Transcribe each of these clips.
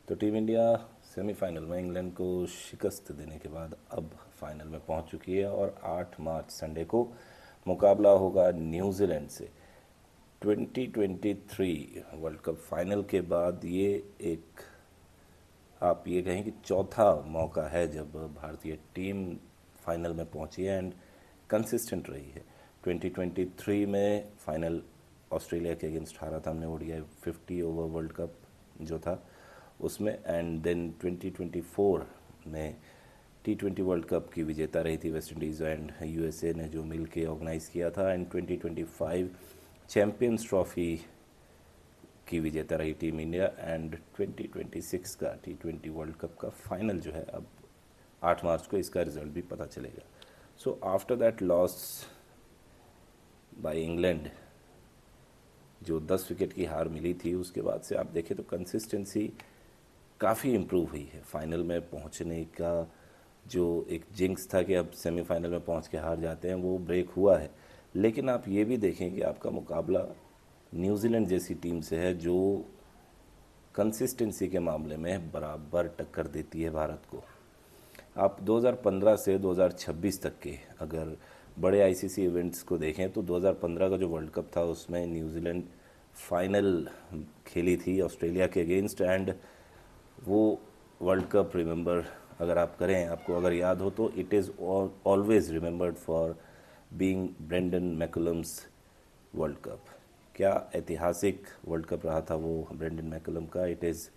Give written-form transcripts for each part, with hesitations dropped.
तो team India semifinal में England को शिकस्त देने के बाद अब फाइनल में पहुंच चुकी है और 8 मार्च संडे को मुकाबला होगा न्यूजीलैंड से। 2023 वर्ल्ड कप फाइनल के बाद ये एक, आप ये कहें कि चौथा मौका है जब भारतीय टीम फाइनल में पहुंची है एंड कंसिस्टेंट रही है। 2023 में फाइनल ऑस्ट्रेलिया के अगेंस्ट हारा था हमने ओडीआई 50 ओवर वर्ल्ड कप जो था उसमें, एंड देन 2024 में T20 वर्ल्ड कप की विजेता रही थी वेस्ट इंडीज़ एंड यूएसए ने जो मिल के ऑर्गेनाइज़ किया था, एंड 2025 चैम्पियंस ट्रॉफी की विजेता रही टीम इंडिया, एंड 2026 का T20 वर्ल्ड कप का फाइनल जो है अब 8 मार्च को इसका रिजल्ट भी पता चलेगा। So after that loss by England, जो 10 विकेट की हार मिली थी, उसके बाद से आप देखें तो कंसिस्टेंसी काफ़ी इम्प्रूव हुई है। फाइनल में पहुंचने का जो एक जिंक्स था कि अब सेमीफाइनल में पहुंच के हार जाते हैं, वो ब्रेक हुआ है। लेकिन आप ये भी देखें कि आपका मुकाबला न्यूजीलैंड जैसी टीम से है जो कंसिस्टेंसी के मामले में बराबर टक्कर देती है भारत को। आप 2015 से 2026 तक के अगर बड़े आईसीसी इवेंट्स को देखें तो 2015 का जो वर्ल्ड कप था उसमें न्यूजीलैंड फाइनल खेली थी ऑस्ट्रेलिया के अगेंस्ट, एंड वो वर्ल्ड कप रिमेंबर अगर आप करें, आपको अगर याद हो तो it is always remembered for being Brendon McCullum's world cup. क्या ऐतिहासिक वर्ल्ड कप रहा था वो ब्रेंडन मैकुलम का, इट इज़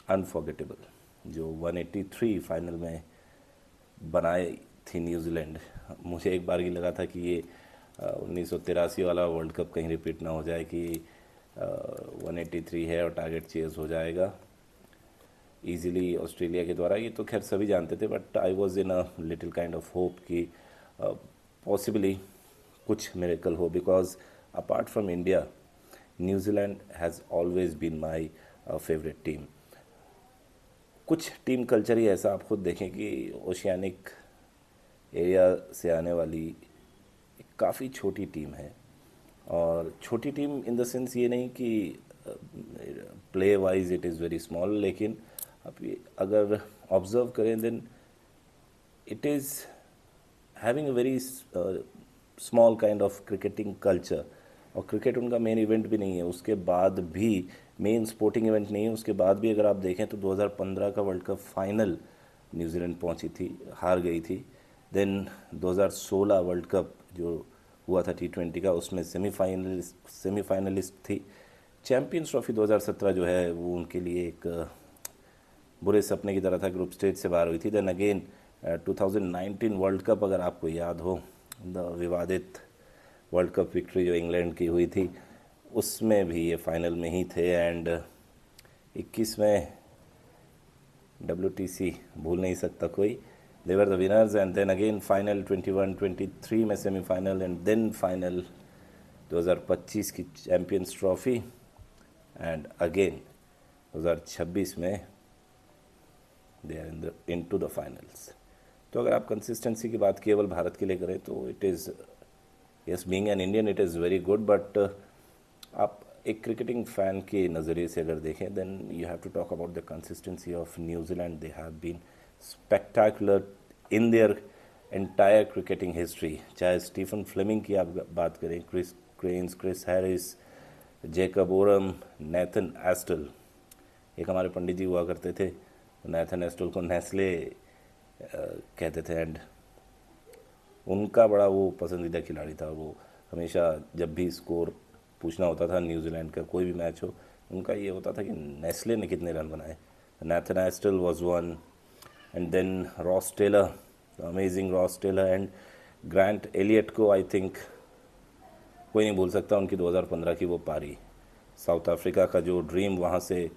अनफॉरगेटेबल। जो 183 फाइनल में बनाई थी न्यूजीलैंड, मुझे एक बार ही लगा था कि ये 1983 वाला वर्ल्ड कप कहीं रिपीट ना हो जाए कि 183 है और टारगेट चेज हो जाएगा ईजिली ऑस्ट्रेलिया के द्वारा। ये तो खैर सभी जानते थे, but I was in a little kind of hope कि पॉसिबली कुछ मिरेकल हो, because apart from India New Zealand has always been my favourite team. कुछ टीम कल्चर ही ऐसा, आप खुद देखें कि ओशियानिक एरिया से आने वाली काफ़ी छोटी टीम है, और छोटी टीम इन द सेंस ये नहीं कि play wise it is very small, लेकिन आप ये अगर ऑब्जर्व करें then it is having a very small kind of cricketing culture. और क्रिकेट उनका मेन इवेंट भी नहीं है, उसके बाद भी मेन स्पोर्टिंग इवेंट नहीं है, उसके बाद भी अगर आप देखें तो 2015 का वर्ल्ड कप फाइनल न्यूजीलैंड पहुंची थी, हार गई थी। देन 2016 वर्ल्ड कप जो हुआ था T20 का, उसमें सेमीफाइनलिस्ट थी। चैम्पियंस ट्रॉफी 2017 जो है वो उनके लिए एक बुरे सपने की तरह था, ग्रुप स्टेज से बाहर हुई थी। देन अगेन 2019 वर्ल्ड कप अगर आपको याद हो, द विवादित वर्ल्ड कप विक्ट्री जो इंग्लैंड की हुई थी, उसमें भी ये फाइनल में ही थे, एंड 21 में WTC भूल नहीं सकता कोई, they were the winners, and then again final 21-23 में सेमीफाइनल, एंड देन फाइनल 2025 की चैम्पियंस ट्रॉफी, एंड अगेन 2026 में they are in to the finals. तो अगर आप कंसिस्टेंसी की बात केवल भारत के लिए करें तो it is, yes, being an Indian it is very good, but आप एक क्रिकेटिंग फैन के नज़रिए से अगर देखें then you have to talk about the consistency of New Zealand. They have been spectacular in their entire cricketing history. चाहे Stephen Fleming की आप बात करें, Chris Cairns, Chris Harris, Jacob Oram, Nathan Astle, एक हमारे पंडित जी हुआ करते थे, नेथन एस्टल को नेस्ले कहते थे, एंड उनका बड़ा वो पसंदीदा खिलाड़ी था। वो हमेशा जब भी स्कोर पूछना होता था न्यूजीलैंड का कोई भी मैच हो, उनका ये होता था कि नेस्ले ने कितने रन बनाए। Nathan Astle was one, and then Ross Taylor, amazing Ross Taylor, and Grant Elliott को आई थिंक कोई नहीं भूल सकता उनकी 2015 की वो पारी। साउथ अफ्रीका का जो ड्रीम वहाँ से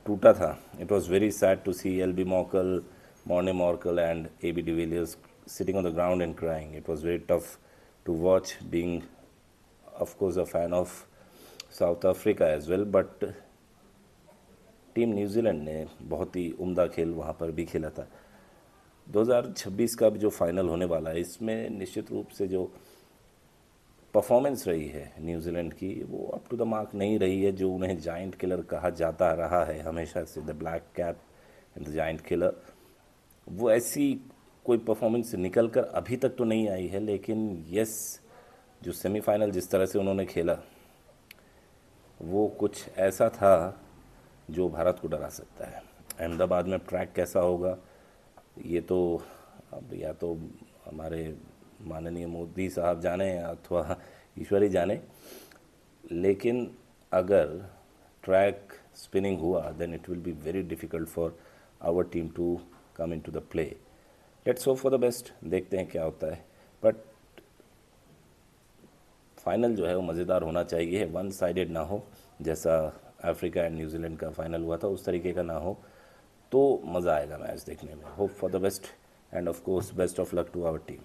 टूटा था, it was very sad to see LB Morkel, Morne Morkel and AB de Villiers sitting on the ground and crying. It was very tough to watch, being of course a fan of South Africa as well, but team New Zealand ने बहुत ही उम्दा खेल वहाँ पर भी खेला था। 2026 का भी जो फाइनल होने वाला है, इसमें निश्चित रूप से जो परफॉर्मेंस रही है न्यूजीलैंड की वो अप टू द मार्क नहीं रही है, जो उन्हें जाइंट किलर कहा जाता रहा है हमेशा से, the black cap and the giant killer, वो ऐसी कोई परफॉर्मेंस निकल कर अभी तक तो नहीं आई है। लेकिन यस, जो सेमीफाइनल जिस तरह से उन्होंने खेला वो कुछ ऐसा था जो भारत को डरा सकता है। अहमदाबाद में ट्रैक कैसा होगा ये तो अब या तो हमारे माननीय मोदी साहब जाने अथवा ईश्वर ही जाने, लेकिन अगर ट्रैक स्पिनिंग हुआ then it will be very difficult for our team to come in to the play. Let's hope for the best, देखते हैं क्या होता है। बट फाइनल जो है वो मज़ेदार होना चाहिए, वन साइडेड ना हो, जैसा अफ्रीका एंड न्यूजीलैंड का फाइनल हुआ था उस तरीके का ना हो, तो मज़ा आएगा मैच देखने में। Hope for the best and of course best of luck to our team.